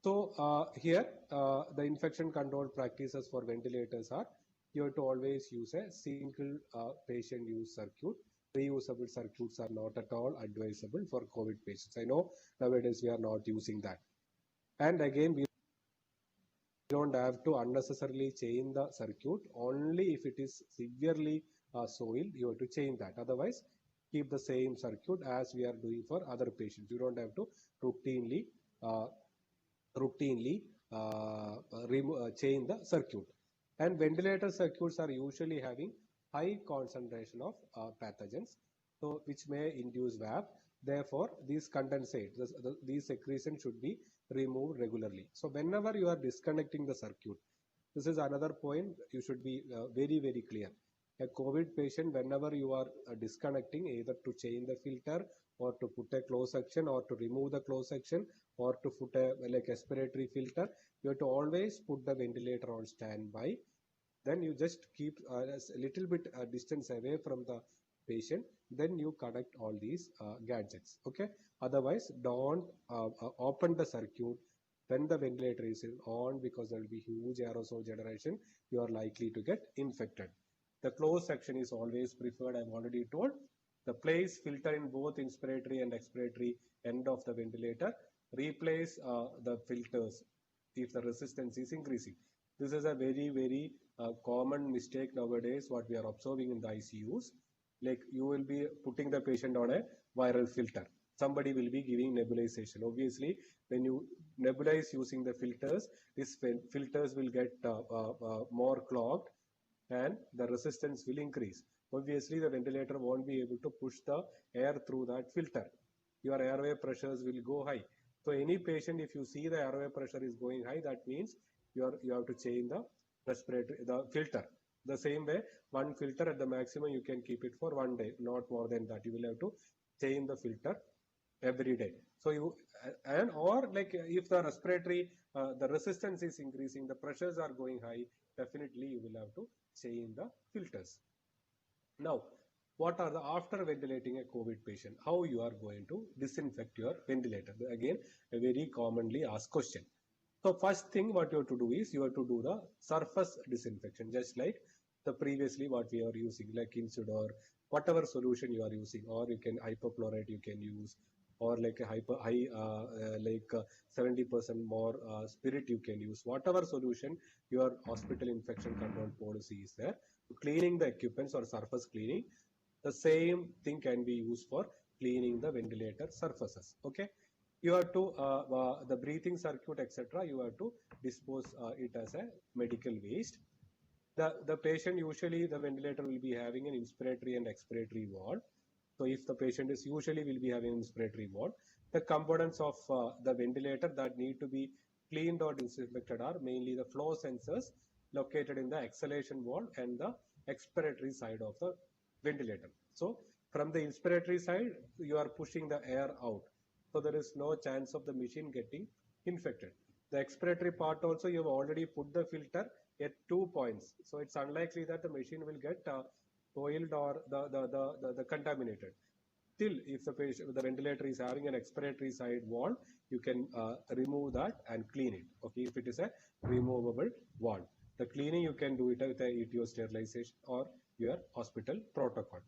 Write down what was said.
So here the infection control practices for ventilators are you have to always use a single patient use circuit. Reusable circuits are not at all advisable for COVID patients. I know nowadays we are not using that. And again, we don't have to unnecessarily change the circuit. Only if it is severely soiled, you have to change that. Otherwise, keep the same circuit as we are doing for other patients. You don't have to routinely uh, change the circuit. And ventilator circuits are usually having high concentration of pathogens, so which may induce VAP. Therefore, these condensate, these secretions should be removed regularly. So whenever you are disconnecting the circuit, this is another point you should be very, very clear. A COVID patient, whenever you are disconnecting, either to change the filter or to put a closed section or to remove the closed section or to put a like respiratory filter, you have to always put the ventilator on standby. Then you just keep a little bit distance away from the patient. Then you connect all these gadgets. Okay. Otherwise, don't open the circuit when the ventilator is on, because there will be huge aerosol generation. You are likely to get infected. The closed section is always preferred. I've already told. The place filter in both inspiratory and expiratory end of the ventilator. Replace the filters if the resistance is increasing. This is a very, very common mistake nowadays, what we are observing in the ICUs. Like you will be putting the patient on a viral filter. Somebody will be giving nebulization. Obviously, when you nebulize using the filters, these filters will get more clogged and the resistance will increase. Obviously, the ventilator won't be able to push the air through that filter. Your airway pressures will go high. So any patient, if you see the airway pressure is going high, that means you have to change the respiratory, the filter. The same way, one filter at the maximum, you can keep it for 1 day, not more than that. You will have to change the filter every day. So you, and or like if the respiratory, the resistance is increasing, the pressures are going high, definitely you will have to change the filters. Now, what are the, after ventilating a COVID patient, how you are going to disinfect your ventilator? Again, a very commonly asked question. So first thing what you have to do is you have to do the surface disinfection, just like the previously what we are using, like Incidor, whatever solution you are using, or you can hypochlorite you can use, or like a 70% more spirit you can use. Whatever solution your hospital infection control policy is there, cleaning the equipments or surface cleaning, the same thing can be used for cleaning the ventilator surfaces. Okay. You have to the breathing circuit, etc. You have to dispose it as a medical waste. The patient, usually the ventilator will be having an inspiratory and expiratory wall. So if the patient is usually will be having inspiratory wall, the components of the ventilator that need to be cleaned or disinfected are mainly the flow sensors located in the exhalation wall and the expiratory side of the ventilator. So from the inspiratory side, you are pushing the air out. So there is no chance of the machine getting infected. The expiratory part also, you have already put the filter at 2 points. So it's unlikely that the machine will get oiled or the contaminated. Still, if the patient, the ventilator is having an expiratory side wall, you can remove that and clean it. Okay, if it is a removable wall, the cleaning you can do it with a ETO sterilization or your hospital protocol.